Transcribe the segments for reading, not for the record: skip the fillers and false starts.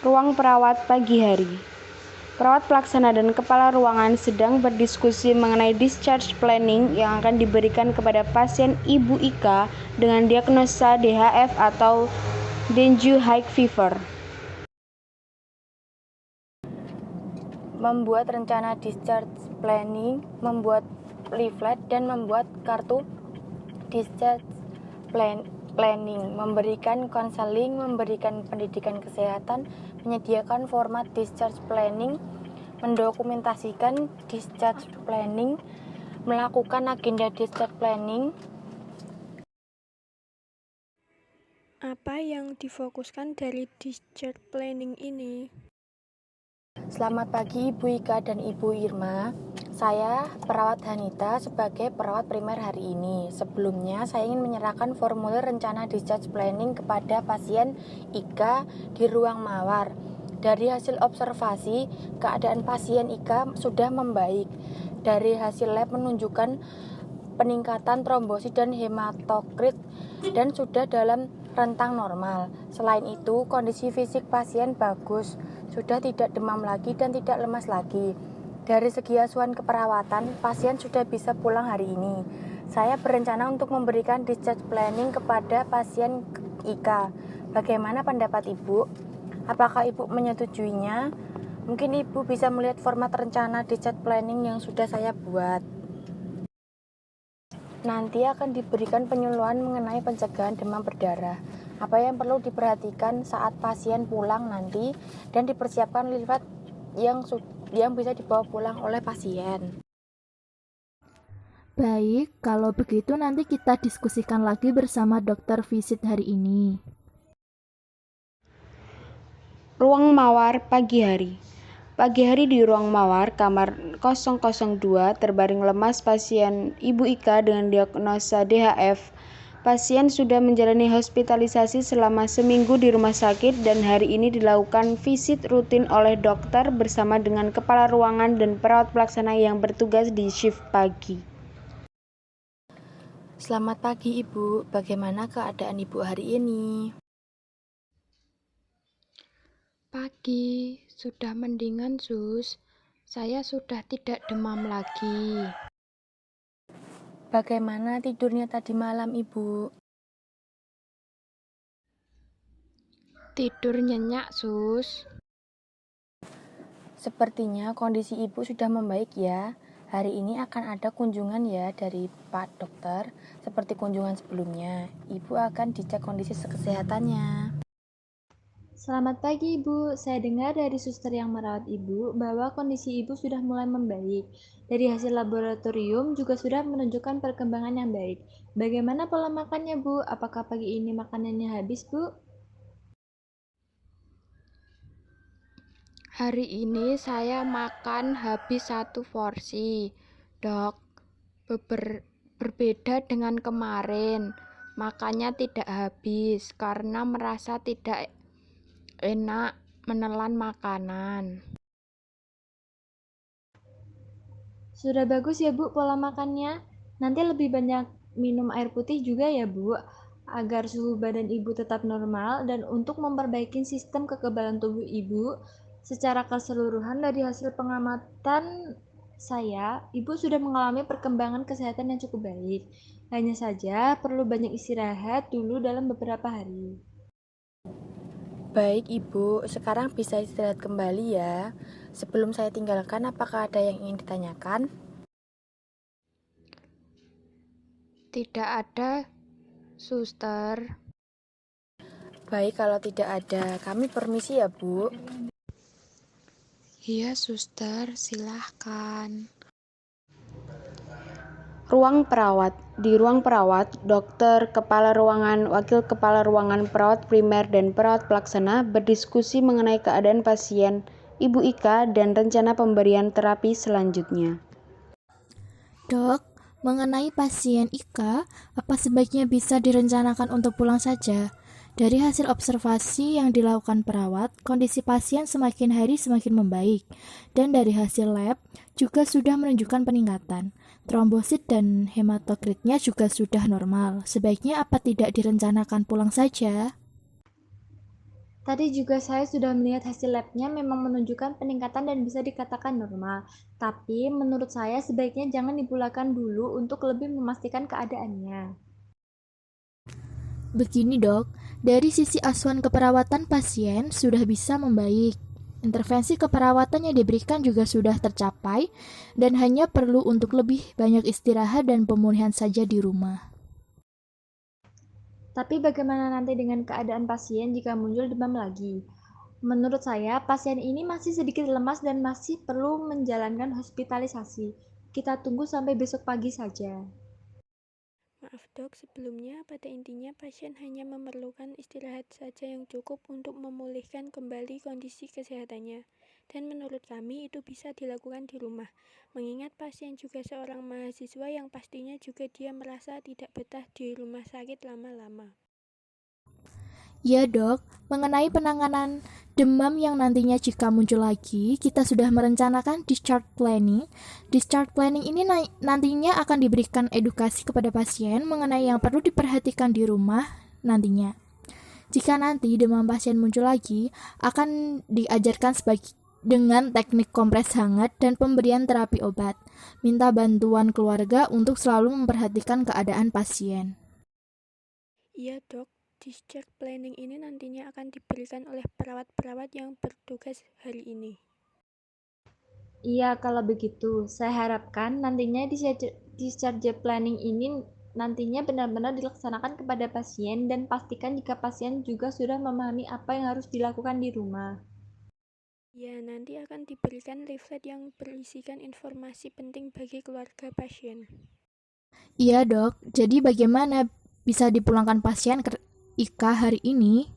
Ruang perawat pagi hari. Perawat pelaksana dan kepala ruangan sedang berdiskusi mengenai discharge planning yang akan diberikan kepada pasien Ibu Ika dengan diagnosa DHF atau Dengue High Fever. Membuat rencana discharge planning, membuat leaflet, dan membuat kartu discharge planning, memberikan konseling, memberikan pendidikan kesehatan, menyediakan format discharge planning, mendokumentasikan discharge planning, melakukan agenda discharge planning. Apa yang difokuskan dari discharge planning ini? Selamat pagi Ibu Ika dan Ibu Irma. Saya perawat Hanita sebagai perawat primer hari ini. Sebelumnya saya ingin menyerahkan formulir rencana discharge planning kepada pasien Ika di ruang mawar. Dari hasil observasi, keadaan pasien Ika sudah membaik. Dari hasil lab menunjukkan peningkatan trombosit dan hematokrit dan sudah dalam rentang normal. Selain itu, kondisi fisik pasien bagus, sudah tidak demam lagi dan tidak lemas lagi. Dari segi asuhan keperawatan, pasien sudah bisa pulang hari ini. Saya berencana untuk memberikan discharge planning kepada pasien Ika. Bagaimana pendapat Ibu? Apakah Ibu menyetujuinya? Mungkin Ibu bisa melihat format rencana discharge planning yang sudah saya buat. Nanti akan diberikan penyuluhan mengenai pencegahan demam berdarah. Apa yang perlu diperhatikan saat pasien pulang nanti, dan dipersiapkan leaflet yang bisa dibawa pulang oleh pasien. Baik, kalau begitu nanti kita diskusikan lagi bersama dokter visit hari ini. Ruang mawar pagi hari. Pagi hari di ruang mawar kamar 002 terbaring lemas pasien Ibu Ika dengan diagnosa DHF. Pasien sudah menjalani hospitalisasi selama seminggu di rumah sakit dan hari ini dilakukan visit rutin oleh dokter bersama dengan kepala ruangan dan perawat pelaksana yang bertugas di shift pagi. Selamat pagi Ibu, bagaimana keadaan Ibu hari ini? Pagi, sudah mendingan Sus. Saya sudah tidak demam lagi. Bagaimana tidurnya tadi malam Ibu? Tidur nyenyak Sus. Sepertinya kondisi Ibu sudah membaik ya. Hari ini akan ada kunjungan ya dari Pak Dokter. Seperti kunjungan sebelumnya, Ibu akan dicek kondisi kesehatannya. Selamat pagi Ibu, saya dengar dari suster yang merawat Ibu bahwa kondisi Ibu sudah mulai membaik. Dari hasil laboratorium juga sudah menunjukkan perkembangan yang baik. Bagaimana pola makannya Bu? Apakah pagi ini makanannya habis Bu? Hari ini saya makan habis 1 porsi, Dok. Berbeda dengan kemarin, makannya tidak habis karena merasa tidak enak menelan makanan. Sudah bagus ya Bu pola makannya. Nanti lebih banyak minum air putih juga ya Bu, agar suhu badan Ibu tetap normal dan untuk memperbaiki sistem kekebalan tubuh Ibu. Secara keseluruhan dari hasil pengamatan saya, Ibu sudah mengalami perkembangan kesehatan yang cukup baik. Hanya saja perlu banyak istirahat dulu dalam beberapa hari. Baik Ibu, sekarang bisa istirahat kembali ya. Sebelum saya tinggalkan, apakah ada yang ingin ditanyakan? Tidak ada, Suster. Baik, kalau tidak ada, kami permisi ya Bu. Iya, Suster, silahkan. Ruang perawat. Di ruang perawat, dokter, kepala ruangan, wakil kepala ruangan, perawat primer, dan perawat pelaksana berdiskusi mengenai keadaan pasien Ibu Ika dan rencana pemberian terapi selanjutnya. Dok, mengenai pasien Ika, apa sebaiknya bisa direncanakan untuk pulang saja? Dari hasil observasi yang dilakukan perawat, kondisi pasien semakin hari semakin membaik, dan dari hasil lab juga sudah menunjukkan peningkatan. Trombosit dan hematokritnya juga sudah normal. Sebaiknya apa tidak direncanakan pulang saja? Tadi juga saya sudah melihat hasil labnya memang menunjukkan peningkatan dan bisa dikatakan normal. Tapi menurut saya sebaiknya jangan dipulangkan dulu untuk lebih memastikan keadaannya. Begini dok, dari sisi asuhan keperawatan pasien sudah bisa membaik. Intervensi keperawatan yang diberikan juga sudah tercapai dan hanya perlu untuk lebih banyak istirahat dan pemulihan saja di rumah. Tapi bagaimana nanti dengan keadaan pasien jika muncul demam lagi? Menurut saya, pasien ini masih sedikit lemas dan masih perlu menjalankan hospitalisasi. Kita tunggu sampai besok pagi saja. Maaf dok, sebelumnya pada intinya pasien hanya memerlukan istirahat saja yang cukup untuk memulihkan kembali kondisi kesehatannya. Dan menurut kami itu bisa dilakukan di rumah. Mengingat pasien juga seorang mahasiswa yang pastinya juga dia merasa tidak betah di rumah sakit lama-lama. Ya dok, mengenai penanganan demam yang nantinya jika muncul lagi, kita sudah merencanakan discharge planning. Discharge planning ini nantinya akan diberikan edukasi kepada pasien mengenai yang perlu diperhatikan di rumah nantinya. Jika nanti demam pasien muncul lagi, akan diajarkan dengan teknik kompres hangat dan pemberian terapi obat. Minta bantuan keluarga untuk selalu memperhatikan keadaan pasien. Iya dok, discharge planning ini nantinya akan diberikan oleh perawat-perawat yang bertugas hari ini. Iya, kalau begitu, saya harapkan nantinya discharge planning ini nantinya benar-benar dilaksanakan kepada pasien dan pastikan jika pasien juga sudah memahami apa yang harus dilakukan di rumah. Ya, nanti akan diberikan leaflet yang berisikan informasi penting bagi keluarga pasien. Iya dok, jadi bagaimana bisa dipulangkan pasien ke IKA hari ini?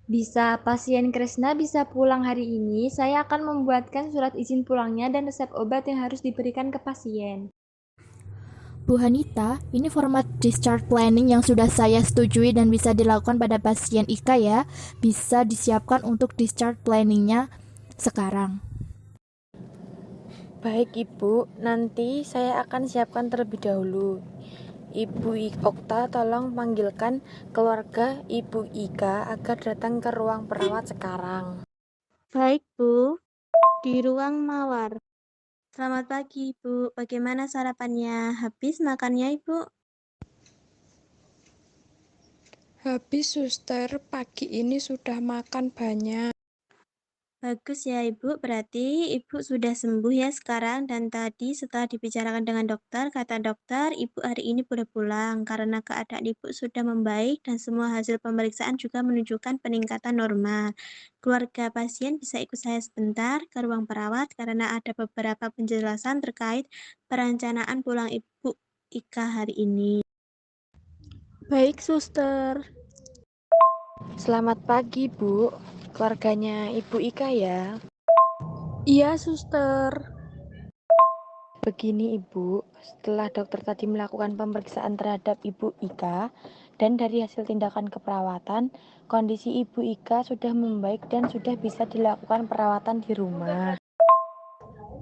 Bisa, pasien Kresna bisa pulang hari ini. Saya akan membuatkan surat izin pulangnya dan resep obat yang harus diberikan ke pasien. Bu Hanita, ini format discharge planning yang sudah saya setujui dan bisa dilakukan pada pasien IKA ya. Bisa disiapkan untuk discharge planningnya sekarang. Baik Ibu, nanti saya akan siapkan terlebih dahulu. Ibu Okta tolong panggilkan keluarga Ibu Ika agar datang ke ruang perawat sekarang. Baik, Bu. Di ruang mawar. Selamat pagi, Ibu. Bagaimana sarapannya? Habis makannya, Ibu? Habis suster, pagi ini sudah makan banyak. Bagus ya, Ibu. Berarti Ibu sudah sembuh ya sekarang. Dan tadi setelah dibicarakan dengan dokter, kata dokter, Ibu hari ini boleh pulang karena keadaan Ibu sudah membaik dan semua hasil pemeriksaan juga menunjukkan peningkatan normal. Keluarga pasien bisa ikut saya sebentar ke ruang perawat karena ada beberapa penjelasan terkait perencanaan pulang Ibu Ika hari ini. Baik, suster. Selamat pagi Bu, keluarganya Ibu Ika ya. Iya, suster. Begini Ibu, setelah dokter tadi melakukan pemeriksaan terhadap Ibu Ika dan dari hasil tindakan keperawatan, kondisi Ibu Ika sudah membaik dan sudah bisa dilakukan perawatan di rumah.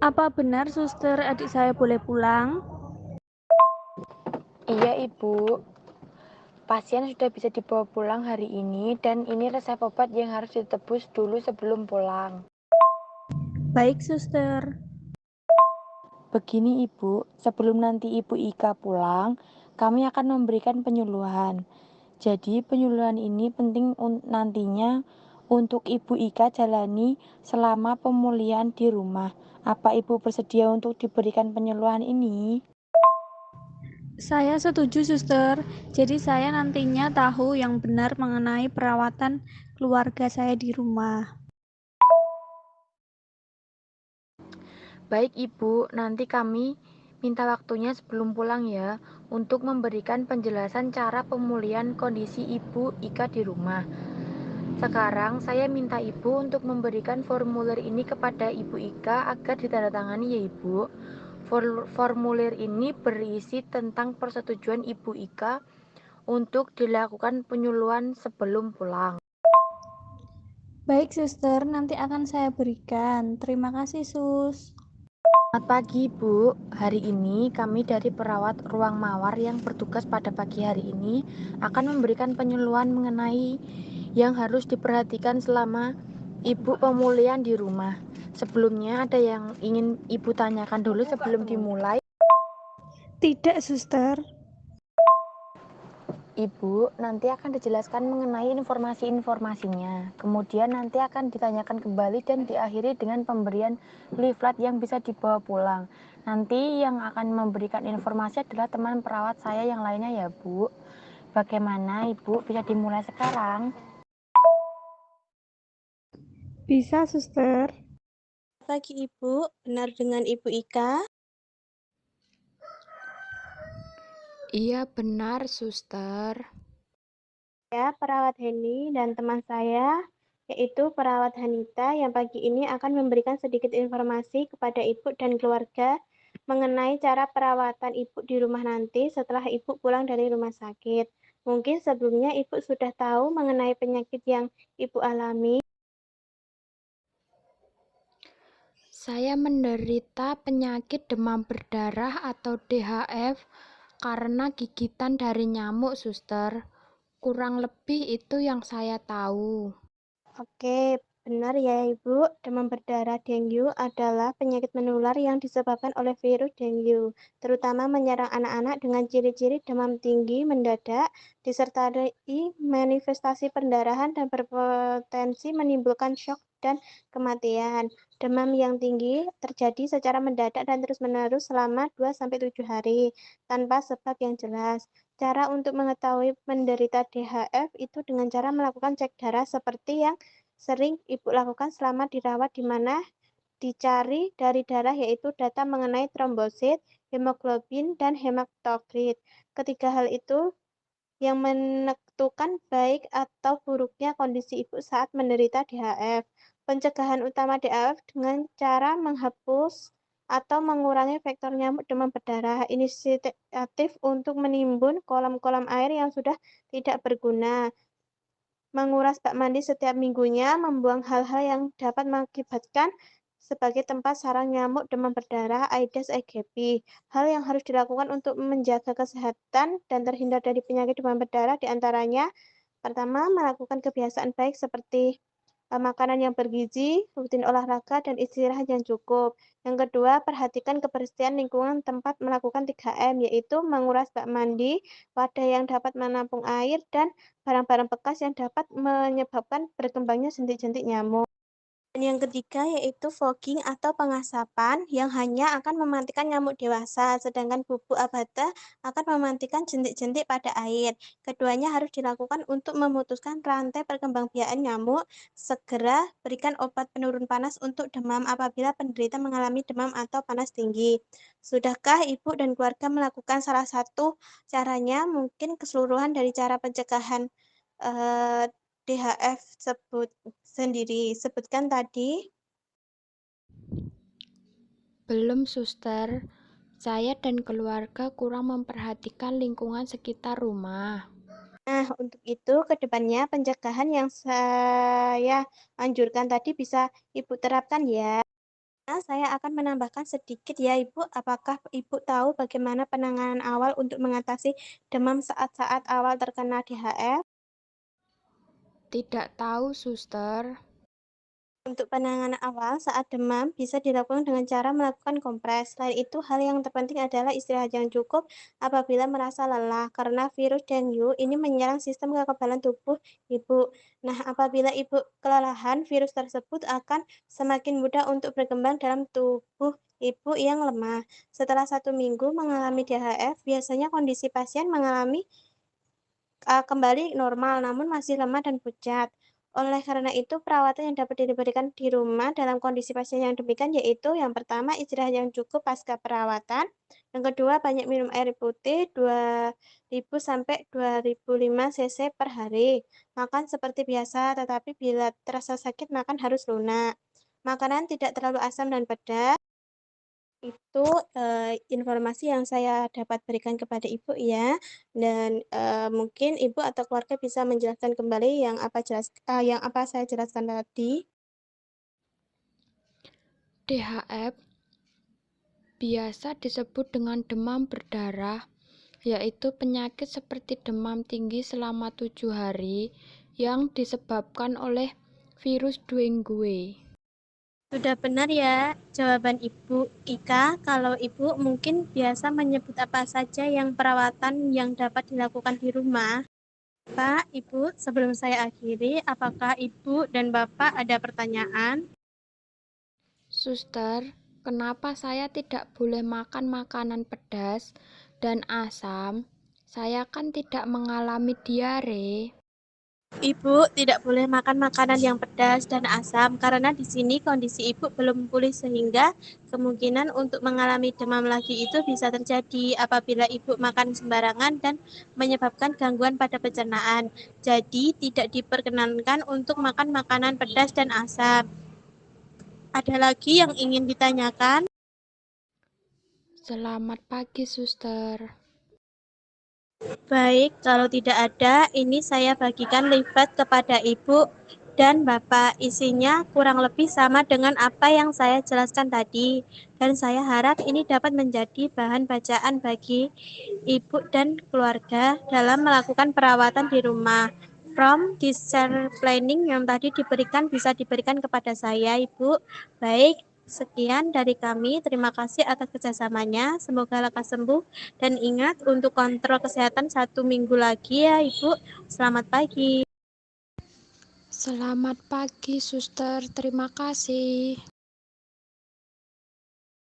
Apa benar, suster, adik saya boleh pulang? Iya Ibu, pasien sudah bisa dibawa pulang hari ini dan ini resep obat yang harus ditebus dulu sebelum pulang. Baik, suster. Begini Ibu, sebelum nanti Ibu Ika pulang, kami akan memberikan penyuluhan. Jadi penyuluhan ini penting nantinya untuk Ibu Ika jalani selama pemulihan di rumah. Apa Ibu bersedia untuk diberikan penyuluhan ini? Saya setuju, suster. Jadi saya nantinya tahu yang benar mengenai perawatan keluarga saya di rumah. Baik Ibu, nanti kami minta waktunya sebelum pulang ya untuk memberikan penjelasan cara pemulihan kondisi Ibu Ika di rumah. Sekarang saya minta Ibu untuk memberikan formulir ini kepada Ibu Ika agar ditandatangani ya Ibu. Formulir ini berisi tentang persetujuan Ibu Ika untuk dilakukan penyuluhan sebelum pulang. Baik, suster, nanti akan saya berikan. Terima kasih, Sus. Selamat pagi Bu, hari ini kami dari perawat ruang mawar yang bertugas pada pagi hari ini akan memberikan penyuluhan mengenai yang harus diperhatikan selama Ibu pemulihan di rumah. Sebelumnya ada yang ingin Ibu tanyakan dulu sebelum dimulai? Tidak, suster. Ibu, nanti akan dijelaskan mengenai informasi-informasinya. Kemudian nanti akan ditanyakan kembali dan diakhiri dengan pemberian leaflet yang bisa dibawa pulang. Nanti yang akan memberikan informasi adalah teman perawat saya yang lainnya ya, Bu. Bagaimana, Ibu? Bisa dimulai sekarang? Bisa, suster. Pagi Ibu, benar dengan Ibu Ika? Iya benar, suster. Ya, perawat Heni dan teman saya, yaitu perawat Hanita yang pagi ini akan memberikan sedikit informasi kepada Ibu dan keluarga mengenai cara perawatan Ibu di rumah nanti setelah Ibu pulang dari rumah sakit. Mungkin sebelumnya Ibu sudah tahu mengenai penyakit yang Ibu alami. Saya menderita penyakit demam berdarah atau DHF karena gigitan dari nyamuk, suster. Kurang lebih itu yang saya tahu. Oke, benar ya Ibu. Demam berdarah dengue adalah penyakit menular yang disebabkan oleh virus dengue, terutama menyerang anak-anak dengan ciri-ciri demam tinggi mendadak, disertai manifestasi perdarahan dan berpotensi menimbulkan shock dan kematian. Demam yang tinggi terjadi secara mendadak dan terus-menerus selama 2-7 hari, tanpa sebab yang jelas. Cara untuk mengetahui menderita DHF itu dengan cara melakukan cek darah seperti yang sering Ibu lakukan selama dirawat, di mana dicari dari darah yaitu data mengenai trombosit, hemoglobin, dan hematokrit. Ketiga hal itu yang menentukan baik atau buruknya kondisi Ibu saat menderita DHF. Pencegahan utama DHF dengan cara menghapus atau mengurangi faktor nyamuk demam berdarah. Inisiatif untuk menimbun kolam-kolam air yang sudah tidak berguna, menguras bak mandi setiap minggunya, membuang hal-hal yang dapat mengakibatkan sebagai tempat sarang nyamuk demam berdarah Aedes aegypti. Hal yang harus dilakukan untuk menjaga kesehatan dan terhindar dari penyakit demam berdarah diantaranya, pertama, melakukan kebiasaan baik seperti makanan yang bergizi, rutin olahraga, dan istirahat yang cukup. Yang kedua, perhatikan kebersihan lingkungan tempat melakukan 3M, yaitu menguras bak mandi, wadah yang dapat menampung air, dan barang-barang bekas yang dapat menyebabkan berkembangnya jentik-jentik nyamuk. Dan yang ketiga yaitu fogging atau pengasapan yang hanya akan mematikan nyamuk dewasa, sedangkan bubuk abata akan mematikan jentik-jentik pada air. Keduanya harus dilakukan untuk memutuskan rantai perkembangbiakan nyamuk. Segera berikan obat penurun panas untuk demam apabila penderita mengalami demam atau panas tinggi. Sudahkah Ibu dan keluarga melakukan salah satu caranya? Mungkin keseluruhan dari cara pencegahan eh, DHF sebutkan tadi. Belum, suster. Saya dan keluarga kurang memperhatikan lingkungan sekitar rumah. Nah, untuk itu ke depannya pencegahan yang saya anjurkan tadi bisa Ibu terapkan ya. Nah, saya akan menambahkan sedikit ya Ibu. Apakah Ibu tahu bagaimana penanganan awal untuk mengatasi demam saat-saat awal terkena DHF? Tidak tahu, suster. Untuk penanganan awal saat demam bisa dilakukan dengan cara melakukan kompres. Selain itu, hal yang terpenting adalah istirahat yang cukup apabila merasa lelah, karena virus dengue ini menyerang sistem kekebalan tubuh Ibu. Nah, apabila Ibu kelelahan, virus tersebut akan semakin mudah untuk berkembang dalam tubuh Ibu yang lemah. Setelah 1 minggu mengalami DHF, biasanya kondisi pasien mengalami kembali normal, namun masih lemah dan pucat. Oleh karena itu, perawatan yang dapat diberikan di rumah dalam kondisi pasien yang demikian yaitu yang pertama, istirahat yang cukup pasca perawatan. Yang kedua, banyak minum air putih 2000 sampai 2005 cc per hari. Makan seperti biasa, tetapi bila terasa sakit, makan harus lunak. Makanan tidak terlalu asam dan pedas. Itu informasi yang saya dapat berikan kepada Ibu ya, dan mungkin Ibu atau keluarga bisa menjelaskan kembali yang apa saya jelaskan tadi. DHF biasa disebut dengan demam berdarah, yaitu penyakit seperti demam tinggi selama 7 hari yang disebabkan oleh virus dengue. Sudah benar ya jawaban Ibu Ika. Kalau Ibu mungkin biasa menyebut apa saja yang perawatan yang dapat dilakukan di rumah. Pak, Ibu, sebelum saya akhiri, apakah Ibu dan Bapak ada pertanyaan? Suster, kenapa saya tidak boleh makan makanan pedas dan asam? Saya kan tidak mengalami diare. Ibu tidak boleh makan makanan yang pedas dan asam karena di sini kondisi Ibu belum pulih sehingga kemungkinan untuk mengalami demam lagi itu bisa terjadi apabila Ibu makan sembarangan dan menyebabkan gangguan pada pencernaan. Jadi tidak diperkenankan untuk makan makanan pedas dan asam. Ada lagi yang ingin ditanyakan? Selamat pagi, suster. Baik, kalau tidak ada, ini saya bagikan leaflet kepada Ibu dan Bapak. Isinya kurang lebih sama dengan apa yang saya jelaskan tadi. Dan saya harap ini dapat menjadi bahan bacaan bagi Ibu dan keluarga dalam melakukan perawatan di rumah. From discharge planning yang tadi diberikan bisa diberikan kepada saya, Ibu. Baik, sekian dari kami. Terima kasih atas kerjasamanya. Semoga lekas sembuh. Dan ingat untuk kontrol kesehatan 1 minggu lagi ya Ibu. Selamat pagi. Selamat pagi, suster. Terima kasih.